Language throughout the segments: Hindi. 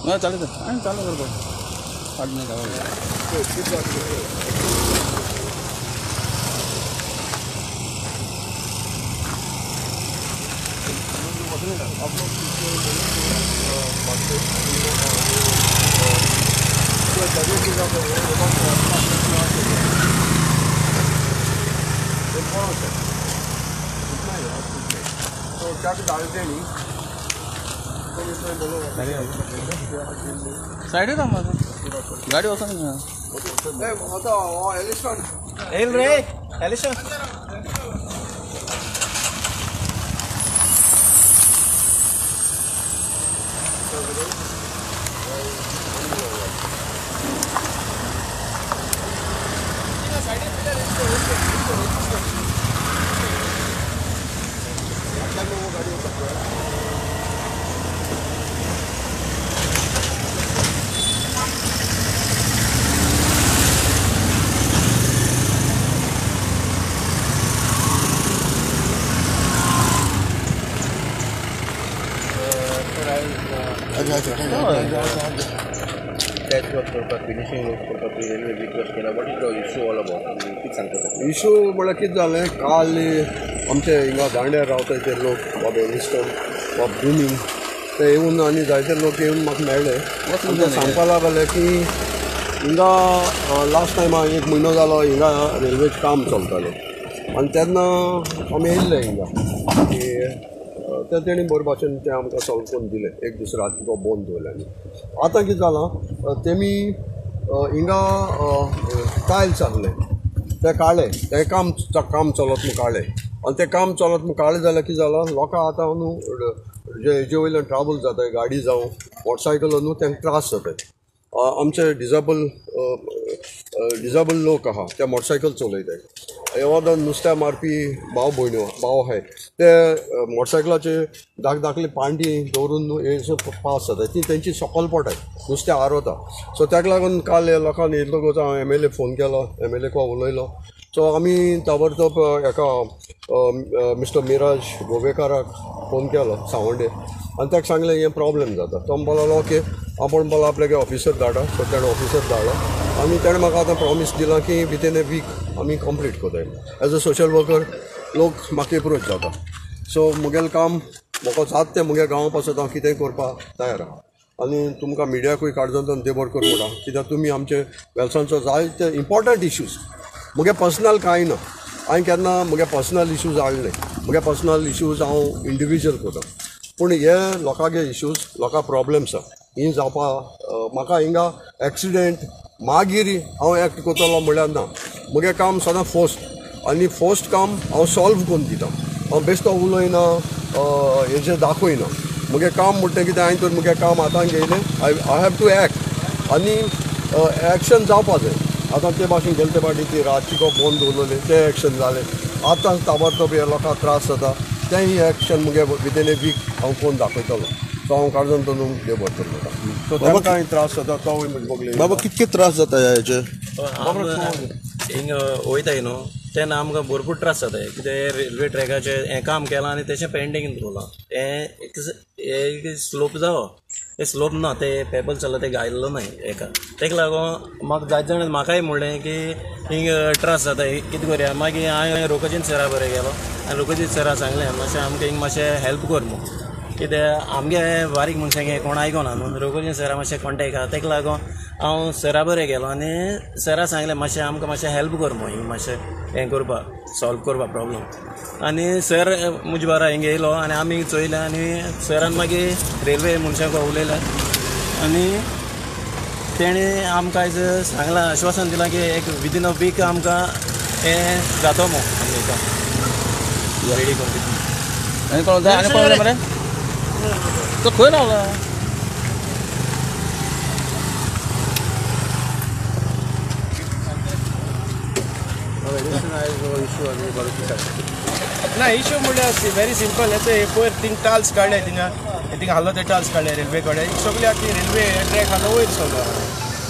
ना चालेल चालू कर पाठ नाही साइड था गाड़ी होता नहीं इशू म्हळ्यार कितें जालें काल आमचे हिंगा दांड्यार रावता ते लोक वा बेलिस्टन वा ब्रुमींग ते येवन आनी जायते लोक येवन म्हाका मेळ्ळे सांगपा लागले की हिंगा लास्ट टायम एक म्हयनो जालो हिंगा रेल्वेचें काम चलतालें आनी तेन्ना आमी येयल्ले हिंगा की ते तेणी बरे भाशेन ते आमकां सॉल्व करून दिले एक दीस रात तो बंद दवरले आतां कितें जालां तेमी हिंगा टायल्स आहले ते काडले ते काम चलत म्हूण काडले आनी ते काम चलत म्हूण काडले जाल्यार कितें जालां लोकां आतां न्हू हेजे वयल्यान ट्रावल जाताय गाडी जावं मोटरसायकल न्हू तांकां त्रास जाताय आमचे डिजाबल लोक आहा ते मोटरसायकल चलयताय एवाद नुस्त्या मारपी भाव भयण्यो भाव आहाय ते मोटरसायकलाचे धाकली पांडी दवरून न्हू हे पास जाताय ती तेंची सकल पडटाय नुस्तें आरवता सो ताका लागून काल लोकांक येतलो हांव MLA फोन केलो MLA को उलयलो सो आमी ताबडतोब एका मिस्टर मिराज गोवेकाराक फोन केलो सावंडे आनी ताका सांगलें हें प्रॉब्लेम जाता तो म्हणपाक ओके आपण बोला आपल्यागे ऑफिसर धाडा सो ताणें ऑफिसर धाडलो आनी ताणें म्हाका आतां प्रॉमीस दिला की विथीन ए वीक आमी कंप्लीट कोताय एज अ सोशल वर्कर लोक म्हाका एप्रोच जाता सो मुगेलें काम म्हाका जाता तें मुगे गांवा पासत हांव कितेंय करपाक तयार आहा आनी तुमकां मिडियाकूय काडजोन देबर कर म्हणा कित्याक तुमी आमचे वेल्सांचो जायते इम्पॉर्टंट इश्यूज मुगे पर्सनल कांय ना हांवें केन्ना मुगे पर्सनल इश्यूज हाडले मुगे पर्सनल इश्यूज हांव इंडिविज्युअल कोता पूण हे लोकांगे इश्यूज लोकां प्रॉब्लेम्स आहा ही जावपा म्हाका हिंगा एक्सिडेंट मागीर हांव एक्ट कोतलो म्हळ्यार ना मुगे काम सदां फर्स्ट आनी फर्स्ट काम हांव सॉल्व करून दिता हांव बेश्टो उलयना हेजें दाखयना मुगे काम म्हणटा कितें हांवें तर मुगे काम हातांत घेयलें आय हॅव टू एक्ट आनी एक्शन जावपा जाय आतां ते भाशेन गेले ते फाटी ती रातची को बंद दवरलेले ते एक्शन जाले आतां ताबडतोब हे लोकांक त्रास जाता तेंय एक्शन मुगे विथीन ए वीक हांव कोन्न दाखयतलो सो हांव काडून तो न्हू देव भरतलो सो ताका कांय त्रास जाता तो बगले बाबा कितके त्रास जाता हेचे हिंग वयताय न्हू तेन्ना आमकां भरपूर त्रास जाताय कितें रेल्वे ट्रॅकाचें हें काम केलां आनी तेचें पेंडींग दवरलां हें स्लोप जावो ते स्लोप ना ते पेपल चल्ला ते गायल्लो न्हय हेका तेका लागून म्हाका जायते जाण म्हाकाय म्हणलें की हिंग त्रास जाता कितें करया मागीर हांवें रोकोजीन सरा बरें गेलो आनी रोकोजीन सरा सांगलें मातशें आमकां हिंग मातशें हेल्प कर म्हूण कित्याक आमगे बारीक मनशांगे कोण आयकोना न्हू रोकोजीन सरा मातशें कॉन्टेक्ट आहा तेका लागून हांव सरा बरें गेलो आनी सरा सांगलें मातशें आमकां मातशें हेल्प कर म्हूण हिंग मातशें हें करपाक सॉल्व करपाक प्रॉब्लम आनी सर मुजे बारा हिंग येयलो आनी आमी चोयलें आनी सरान मागीर रेल्वे मनशांक उलयलें आनी तेणें आमकां आयज सांगलां आश्वासन दिलां की एक विदीन अ वीक आमकां हें जातो म्हूण आमी रेडी करून आनी कोण जाय आनी कोण जाय मरे तो खंय रावला ना इश्यू म्हणल्यार व्हेरी सिंपल येते पयर थिंग टाल्स काडले थिंगा थिंग हालो ते टाल्स काडले रेल्वे कडेन सगळे आखी रेल्वे ट्रॅक हालो वयर सगळो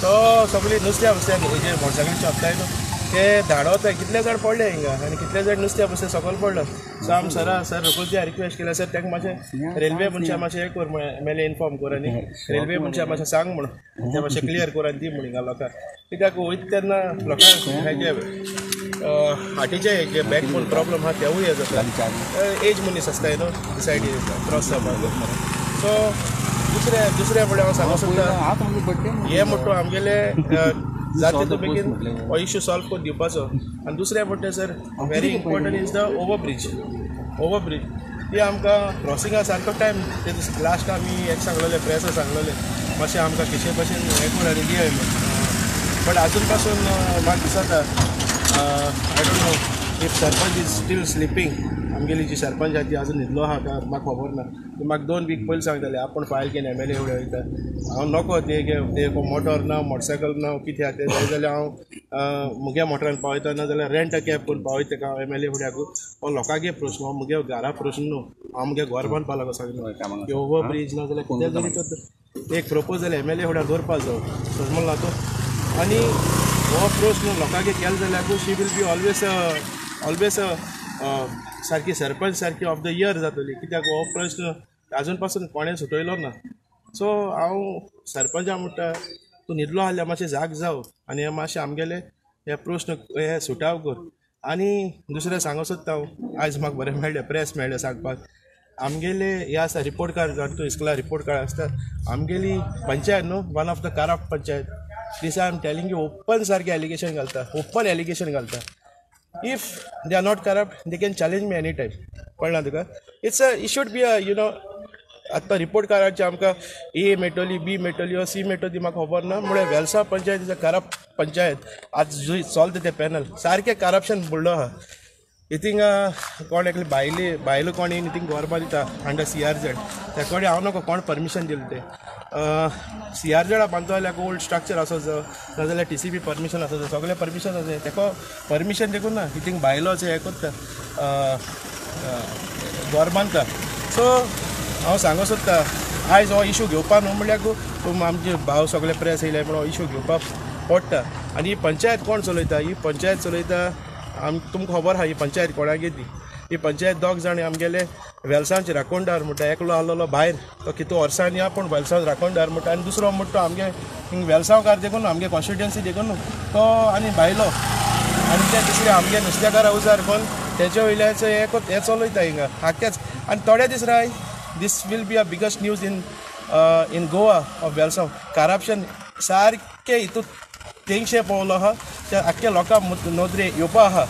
तो सगळी नुस्त्या हेजे मोटरसायकलीचे हप्ताय न्हू ते धाडवता कितले जाण पडले हिंगा आनी कितले जाण नुस्त्या बसले सकयल पडलो सो आमी सर रोखोलच्या रिक्वेस्ट केला सर तांकां मातशें रेल्वे मनशां मातशें हें कर एमएलए इन्फॉर्म कर आनी रेल्वे मनशां मातशें सांग म्हणून ते मातशें क्लियर कर आनी दी म्हणून हिंगा लोकांक कित्याक वयता तेन्ना लोकांक हेजे हार्टीचे हेजे बॅकबोन प्रॉब्लम आहा तेवूय हे जाता एज मनीस आसता न्हू डिसायड क्रॉस जावपाक सो दुसरे फुडें हांव सांगूंक सोदता हे म्हणटा आमगेले जाता तितू बेगीन हो इश्यू सॉल्व करून दिवपाचो आनी दुसरें म्हणटा sir very important is the overbridge ती आमकां क्रॉसिंगा सारको टायम ते लास्ट आमी हें सांगलेलें प्रेसाक सांगलेलें मातशें आमकां किशे भशेन हें करून आनी दियाय म्हणून बट आजून पासून म्हाका दिसता I don't know if sarpanch is steel sleeping आमगेली जी सरपंच आहा ती आजून न्हिदलो आहा काय म्हाका खबर ना म्हाका 2 वीक पयलीं सांगताले आपण फायल केलें एमएलए फुडें वयता हांव नोको ते मोटर ना मोटरसायकल ना कितें आहा तें जाय जाल्यार हांव मुगे मोटरान पावयता ना जाल्यार रेंट अ कॅब करून पावयता तेका हांव एमएलए फुड्याक हो लोकांगे प्रश्न हो मुगे घरा प्रश्न न्हू हांव मुगे घर बांदपा लागो सांगलो की ओवर ब्रीज ना जाल्यार कितें जरी तर एक प्रपोजल एमएलए फुड्याक दवरपा जाय समजलो ना तो आनी हो प्रश्न लोकांगे केलो जाल्यार शी वील बी ऑलवेज सारकी सरपंच सारकी ऑफ द इयर जातली कित्याक हो प्रश्न आजून पासून कोणें सुटयलो ना सो हांव सरपंचा म्हणटा तूं न्हिदलो आहल्यार मातशें जाग जाव आनी हे मातशें आमगेले हे प्रश्न हे सुटाव कर आनी दुसरें सांगूं सोदता हांव आयज म्हाका बरें मेळ्ळें प्रेस मेळ्ळें सांगपाक आमगेले हे आसा रिपोर्ट कार्ड तूं इस्कुला रिपोर्ट कार्ड आसता आमगेली पंचायत न्हू one of the corrupt panchayat this I am telling you open सारकें एलिगेशन घालता ओपन एलिगेशन घालता if they are not corrupt they can challenge me anytime कळना तुका it should be a you know आतां रिपोर्ट कार्डाचे आमकां ए मेळटली बी मेळटली ओ सी मेळटली म्हाका खबर ना म्हळ्यार Velsao panchayat is a corrupt panchayat आज जो चलता ते पॅनल सारकें करप्शन बुडलो आहा हितींग कोण एकले भायलो कोण येवन हितींग गोरबा दिता अंडर CRZ त्या कडेन हांव नको कोण परमिशन दिलें तें CRZ बांदता जाल्यार ओल्ड स्ट्रक्चर आसो जाय नाजाल्यार TCP परमिशन आसो जाय सगळें परमिशन आसा जाय तेका परमिशन देखून ना हितींग भायलोच हें करता घर बांदता सो हांव सांगूं सोदता आयज हो इशू घेवपा न्हू म्हणल्यार आमचे भाव सगळे प्रेस येयले म्हणून हो इशू घेवपाक पडटा आनी ही पंचायत कोण चलयता ही पंचायत चलयता तुमकां खबर आहा ही पंचायत कोणाक येती ही पंचायत 2 जाण आमगेले वेलसांवचे राखणदार म्हणटा एकलो आहलो भायर तो कितू वर्सांनी या पूण वेलसांव राखणदार म्हणटा आनी दुसरो म्हणटा आमगे हिंग वेलसांवकार देखून आमगे कॉन्स्टिट्युएन्सी देखून तो आनी भायलो आनी ते दुसरे आमगे नुस्तेकारा उजार कोण तेचे वयल्याचे हे चलयता हिंगा आख्खेच आनी थोडे दीस राय दीस will be a biggest news in Goa of Velsao corruption सारके हितून तेंगशे पावलो आहा त्या आख्ख्या लोकांक नोदरे येवपा आहा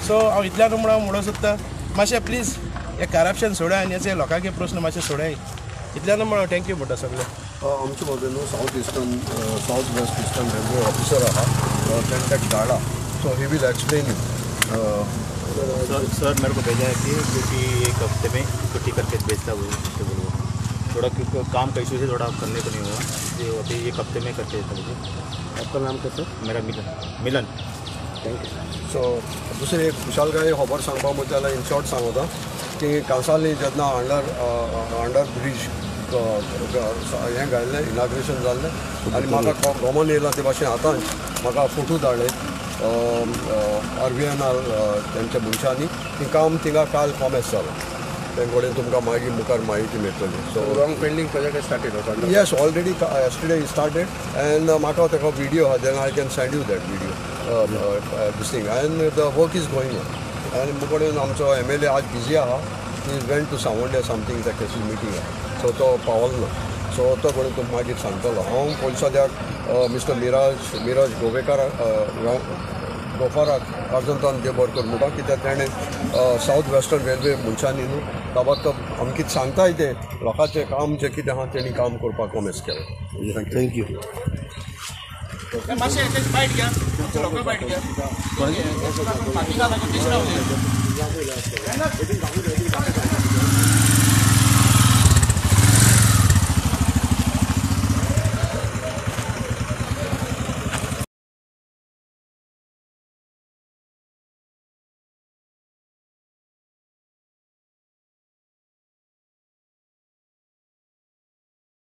सो हांव इतल्यान म्हणून सोदता मातशें प्लीज हे करप्शन सोडाय आनी हेचे लोकांचे प्रश्न मातशें सोडाय इतल्यान म्हणून थँक्यू म्हणटा सगळे आमचे मदें न्हू south west eastern railway officer आहा तेंकां धाडा so he will explain you sir मेरे को भेजा है कि क्योंकि एक हफ्ते में छुट्टी करके भेजता वो थोड़ा काम का इशू से थोड़ा करने को नहीं हुआ जो अभी एक हफ्ते में करके देता मुझे आपका नाम कैसे मेरा मिलन थैंक यू सो दुसरे एक खुशालकाय खबर सांगपा म्हणटा जाल्यार इन शॉर्ट सांगता की कांसावली जेन्ना अंडर ब्रीज हें घाल्लें इनाग्रेशन जाल्लें आनी म्हाका गॉमन येयला ते भाशेन आतां म्हाका फोटो धाडले RVN तेंच्या मनशांनी ती काम थिंगा काल कॉमेस जालो ते कडेन तुमकां मागीर मुखार म्हायती मेळटली so wrong pending project started yes already yesterday started and म्हाका तेका व्हिडिओ आहा then I can send you that video this thing and the work is going on आनी मुखार कडेन आमचो MLA आज बिजी आहा ही वेंट टू सावंड्या समथींग त्या केसी मिटींग आहा सो तो पावलो ना सो तो कडेन तुमकां मागीर सांगतलो हांव पोलिसांक मिस्टर मिराज गोफाराक अर्जंतान देव बरें कर म्हणटा कित्याक तेणें सावथ वेस्टर्न रेल्वे मनशांनी न्हू ताबडतोब आमकां कितें सांगताय ते लोकांचें काम जें कितें आहा तेणी काम करपाक कॉमेस केलें थँक्यू थँक्यू